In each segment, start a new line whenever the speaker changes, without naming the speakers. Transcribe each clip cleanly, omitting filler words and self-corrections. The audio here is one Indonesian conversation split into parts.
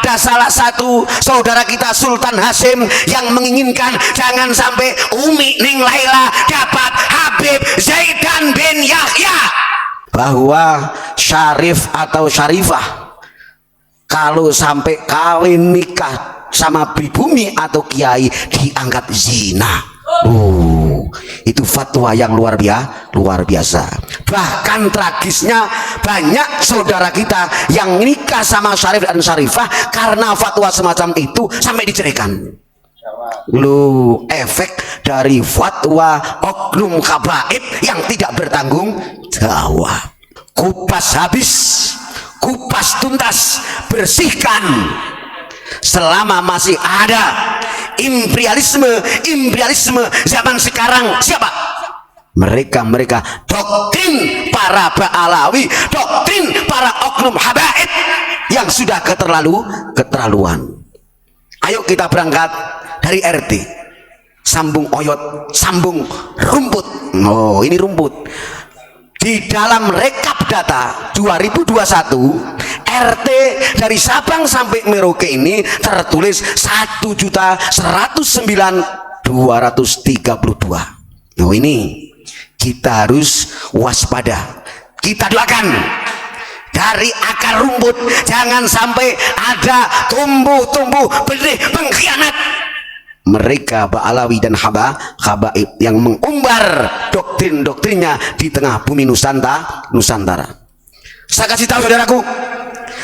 ada salah satu saudara kita Sultan Hasim yang menginginkan jangan sampai Umi Ning Laila dapat Habib Zaidan bin Yahya, bahwa Syarif atau Syarifah kalau sampai kawin nikah sama pribumi atau kiai dianggap zina. Itu fatwa yang luar biasa. Bahkan tragisnya banyak saudara kita yang nikah sama Syarif dan Syarifah karena fatwa semacam itu sampai diceraikan. Lu efek dari fatwa oknum habaib yang tidak bertanggung jawab. Kupas habis, kupas tuntas, bersihkan. Selama masih ada imperialisme zaman sekarang, siapa? Mereka doktrin para Ba'alawi, doktrin para oknum habaib yang sudah keterlaluan. Ayo kita berangkat dari RT, sambung oyot, sambung rumput. Oh, ini rumput. Di dalam rekap data 2021 RT dari Sabang sampai Merauke ini tertulis 1.109.232. Nah, ini kita harus waspada. Kita doakan dari akar rumput jangan sampai ada tumbuh benih pengkhianat. Mereka Ba'alawi dan habaib yang mengumbar doktrin-doktrinnya di tengah bumi Nusantara. Saya kasih tahu saudaraku,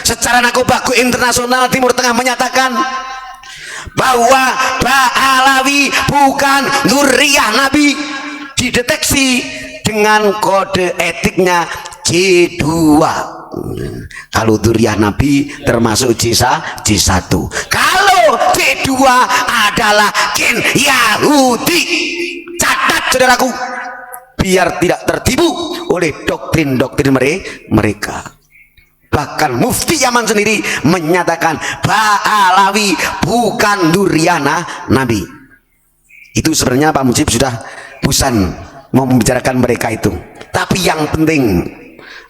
secara narkoba internasional Timur Tengah menyatakan bahwa Ba'alawi bukan dzurriyyah Nabi, dideteksi dengan kode etiknya J2. Kalau dzurriyyah Nabi termasuk J1. Kalau J2 adalah gen Yahudi. Catat saudaraku, biar tidak tertipu oleh doktrin-doktrin mereka. Bahkan Mufti Yaman sendiri menyatakan Ba'alawi bukan dzurriyyah Nabi. Itu sebenarnya Pak Mujib sudah bosan mau membicarakan mereka itu. Tapi yang penting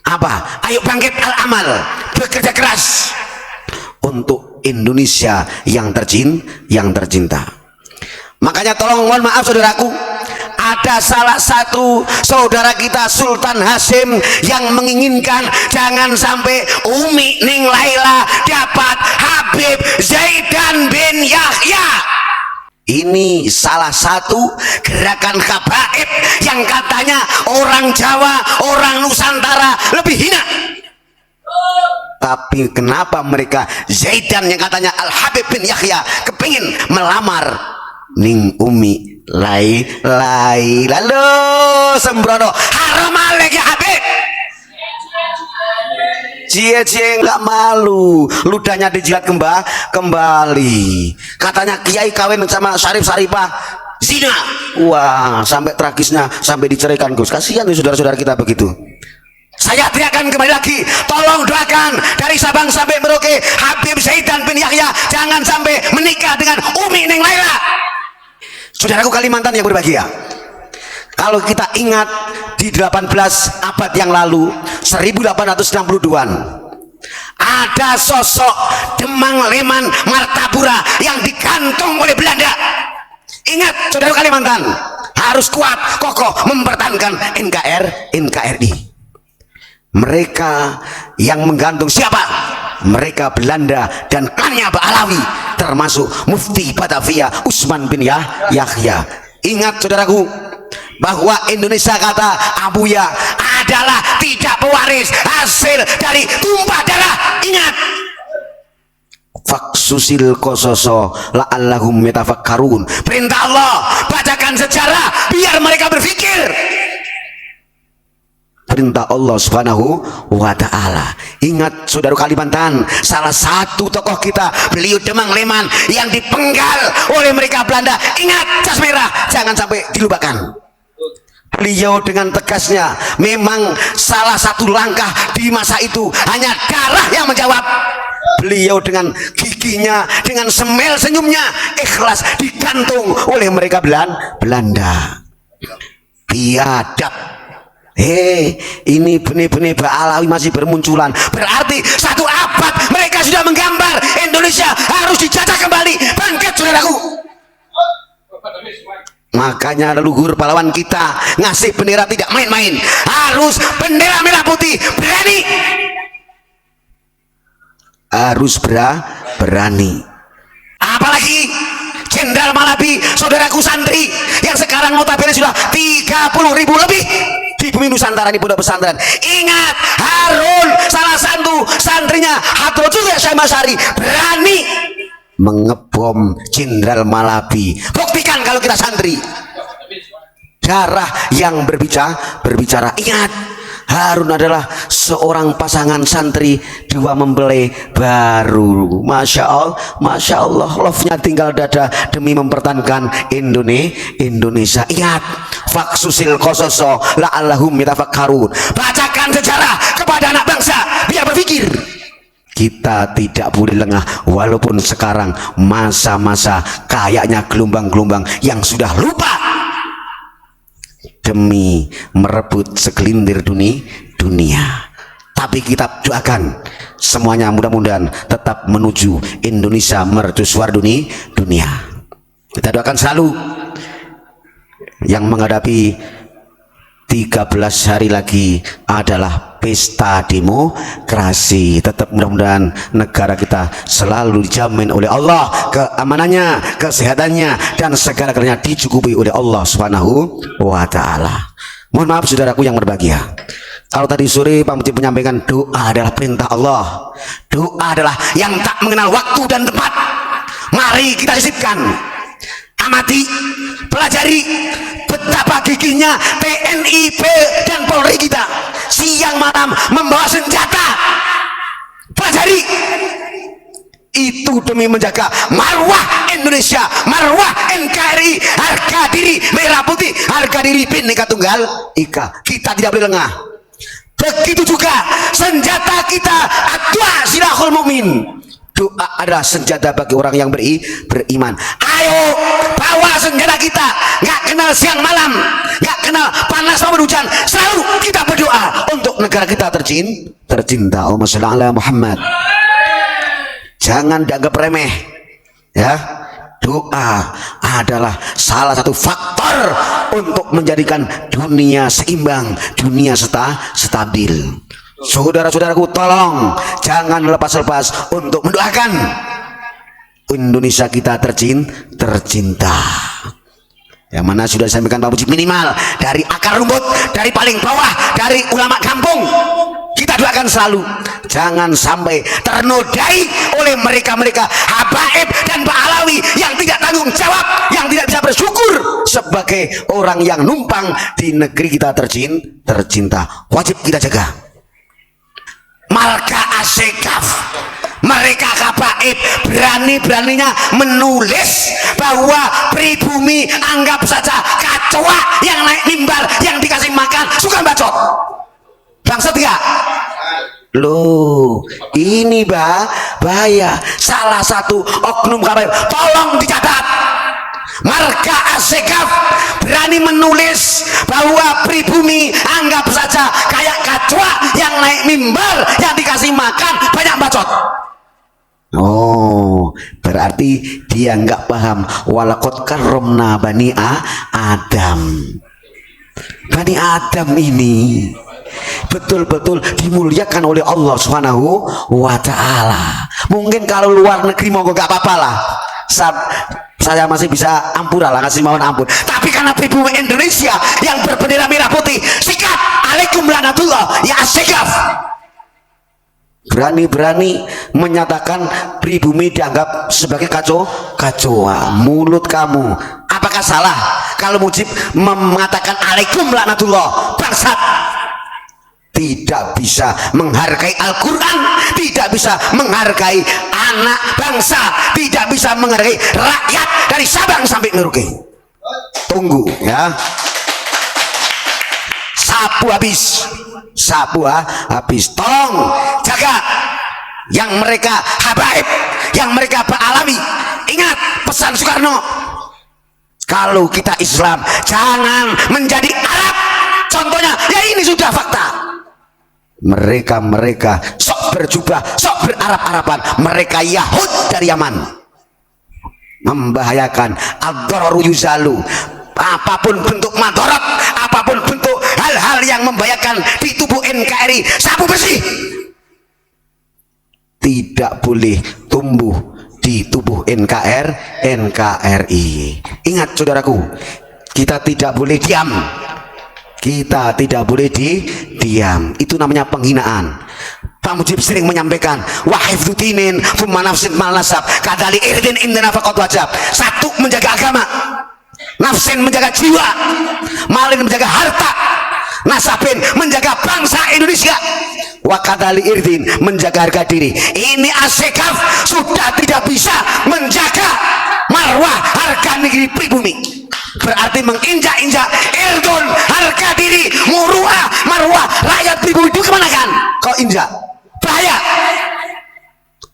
apa? Ayo bangkit al-amal, bekerja keras untuk Indonesia yang tercinta. Makanya tolong mohon maaf saudaraku, ada salah satu saudara kita Sultan Hasim yang menginginkan jangan sampai Umi Ning Laila dapat Habib Zaidan bin Yahya. Ini salah satu gerakan habaib yang katanya orang Jawa, orang Nusantara lebih hina. Tapi kenapa mereka Zaidan yang katanya Al-Habib bin Yahya kepingin melamar Ning Umi Laila? Lalu sembrono haram alaik ya Habib. Cie-cie nggak malu, ludahnya dijilat kembali. Katanya kiai kawin sama Syarif Syarifah zina. Wah, sampai tragisnya sampai diceraikan Gus. Kasihan nih saudara-saudara kita begitu. Saya teriakan kembali lagi, tolong doakan dari Sabang sampai Merauke Habib Zaidan bin Yahya jangan sampai menikah dengan Umi Ning Laila. Saudaraku Kalimantan yang berbahagia, kalau kita ingat di 18 abad yang lalu 1862-an ada sosok Demang Leman Martapura yang digantung oleh Belanda. Ingat saudara Kalimantan, harus kuat kokoh mempertahankan NKRI. Mereka yang menggantung siapa? Mereka Belanda dan klannya Ba'alawi, termasuk Mufti Batavia Usman bin Yahya. Ingat saudaraku, bahwa Indonesia kata Abuya adalah tidak pewaris hasil dari tumpah darah. Ingat, faksusil kososo la'allahum metafakkarun. Perintah Allah, bacakan sejarah biar mereka berpikir. Perintah Allah Subhanahu wa ta'ala. Ingat saudara Kalimantan, salah satu tokoh kita beliau Demang Leman yang dipenggal oleh mereka Belanda. Ingat, jas merah jangan sampai dilupakan. Beliau dengan tegasnya, memang salah satu langkah di masa itu hanya darah yang menjawab. Beliau dengan giginya, dengan semel senyumnya ikhlas digantung oleh mereka Belanda. Biadab. Ini benih-benih Ba'alawi masih bermunculan. Berarti satu abad mereka sudah menggambar Indonesia keberkahannya leluhur pahlawan kita ngasih bendera tidak main-main, harus bendera merah putih, berani, harus berani. Apalagi Jenderal Malabi, saudaraku santri yang sekarang notabene sudah 30.000 lebih di bumi Nusantara ini pondok pesantren. Ingat, Harun salah satu santrinya Hadratul Syekh Masyari berani mengebom Jenderal Malabi. Buktikan kalau kita santri. Darah yang berbicara. Ingat, Harun adalah seorang pasangan santri dua mempelai baru. Masya Allah, love-nya tinggal dada demi mempertahankan Indonesia. Ingat, faksusil kososo la'allahum yatafakkarun. Bacakan sejarah kepada anak bangsa biar berpikir. Kita tidak boleh lengah walaupun sekarang masa-masa kayaknya gelombang-gelombang yang sudah lupa demi merebut segelintir dunia. Tapi kita doakan semuanya mudah-mudahan tetap menuju Indonesia mercusuar dunia. Kita doakan selalu yang menghadapi 13 hari lagi adalah pesta demokrasi. Tetap mudah-mudahan negara kita selalu dijamin oleh Allah keamanannya, kesehatannya, dan segala-galanya dicukupi oleh Allah Subhanahu wa Ta'ala. Mohon maaf saudaraku yang berbahagia, kalau tadi sore Pak Mujib menyampaikan doa adalah perintah Allah, doa adalah yang tak mengenal waktu dan tempat. Mari kita sisipkan, amati, pelajari betapa gigihnya TNI, dan Polri kita siang malam membawa senjata. Pelajari itu demi menjaga marwah Indonesia, marwah NKRI, harga diri merah putih, harga diri Bhinneka Tunggal Ika. Kita tidak boleh lengah. Begitu juga senjata kita, adua silahul mu'min. Doa adalah senjata bagi orang yang beriman. Ayo bawa senjata kita, nggak kenal siang malam, nggak kenal panas maupun hujan, selalu kita berdoa untuk negara kita tercinta. Allahumma sholli ala Muhammad. Jangan dianggap remeh ya. Doa adalah salah satu faktor untuk menjadikan dunia seimbang, dunia stabil. Saudara-saudaraku, tolong jangan lepas-lepas untuk mendoakan Indonesia kita tercinta. Yang mana sudah disampaikan Pak Mujib, minimal dari akar rumput, dari paling bawah, dari ulama kampung. Kita doakan selalu jangan sampai ternodai oleh mereka-mereka habaib dan Pak Alawi yang tidak tanggung jawab, yang tidak bisa bersyukur sebagai orang yang numpang di negeri kita tercinta. Wajib kita jaga. Marka Asekaf, mereka habaib berani-beraninya menulis bahwa pribumi anggap saja kecoa yang naik mimbar, yang dikasih makan suka bacot. Bangsat ya? Loh, ini bahaya. Salah satu oknum habaib, tolong dicatat. Marka Asekaf berani menulis bahwa pribumi anggap saja kayak kecoa yang naik mimbar, yang dikasih makan banyak bacot. Oh, berarti dia nggak paham walaqad karramna bani Adam. Bani Adam ini betul-betul dimuliakan oleh Allah Subhanahu wa Ta'ala. Mungkin kalau luar negeri mau gak apa-apa lah, saya masih bisa ampura lah, ngasih mohon ampun. Tapi karena pribumi Indonesia yang berbendera merah putih, sikat alaikum lanatullah ya asyikaf. Berani-berani menyatakan pribumi dianggap sebagai kacoa. Mulut kamu, apakah salah kalau Mujib mengatakan alaikum lanatullah? Bangsat, tidak bisa menghargai Al-Quran, tidak bisa menghargai anak bangsa, tidak bisa menghargai rakyat dari Sabang sampai Merauke. Tunggu ya, sapu habis. Tolong jaga yang mereka habaib, yang mereka Alawi. Ingat pesan Soekarno, kalau kita Islam jangan menjadi Arab. Contohnya ya ini sudah fakta. Mereka sok berjubah, sok berarab-araban, mereka Yahud dari Yaman, membahayakan. Ad-dararu yuzalu, apapun bentuk madorot, apapun bentuk hal-hal yang membahayakan di tubuh NKRI, sapu bersih tidak boleh tumbuh di tubuh NKRI. Ingat saudaraku, kita tidak boleh diam, kita tidak boleh diam, itu namanya penghinaan. Pak Mujib sering menyampaikan wahifdudinin fumanafsin malasab kadali irdin indana faqad wajab. Satu, menjaga agama, nafsin menjaga jiwa, malin menjaga harta, nasabin menjaga bangsa Indonesia, wa kadali irdin menjaga harga diri. Ini asekaf sudah tidak bisa menjaga marwah harga negeri pribumi, berarti menginjak-injak irdun, harga diri, muruah, marwah rakyat pribumi. Itu kemana kan kau injak? Bahaya.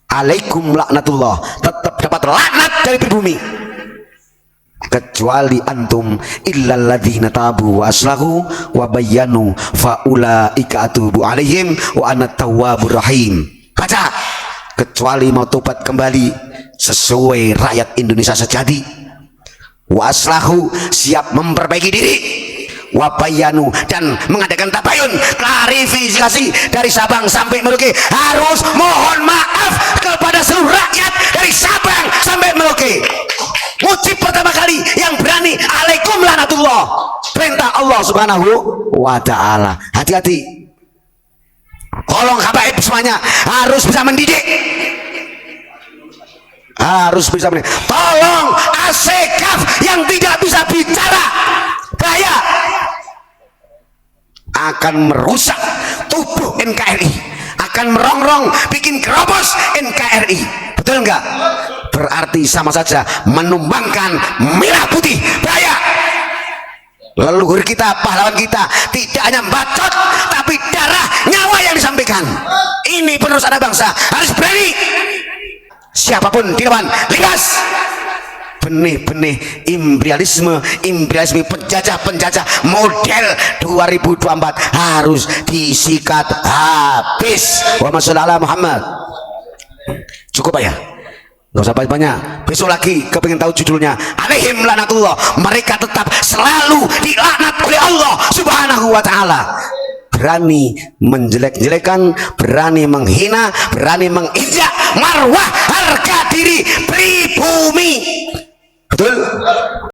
Alaikum laknatullah, tetap dapat laknat dari pribumi, kecuali antum illal ladzina tabu wa aslahu wa bayyanu faulaika atubu alaihim wa ana tawwabur rahim. Baca, kecuali mau tobat kembali sesuai rakyat Indonesia sejati, wa aslahu siap memperbaiki diri, wabayanu dan mengadakan tabayun, klarifikasi dari Sabang sampai Merauke, harus mohon maaf kepada seluruh rakyat dari Sabang sampai Merauke. Mujib pertama kali yang berani, alaikum lanatullah, perintah Allah subhanahu wa ta'ala. Hati-hati, tolong habaib semuanya harus bisa mendidik, harus bisa mendidik. Tolong asekaf yang tidak bisa bicara, bahaya, akan merusak tubuh NKRI, akan merongrong, bikin kerobos NKRI. Betul enggak? Berarti sama saja menumbangkan merah putih. Bahaya. Leluhur kita, pahlawan kita tidak hanya bacot, tapi darah, nyawa yang disampaikan. Ini penerus anak bangsa harus berani. Siapapun di depan, lintas benih-benih imperialisme penjajah model 2024 harus disikat habis. Wa sallallahu Muhammad. Cukup ya, nggak usah banyak. Besok lagi kepingin tahu judulnya, alaihim lanatullah, mereka tetap selalu dilaknat oleh Allah subhanahu wa ta'ala. Berani menjelek-jelekan, berani menghina, berani menginjak marwah harga diri pribumi. Betul?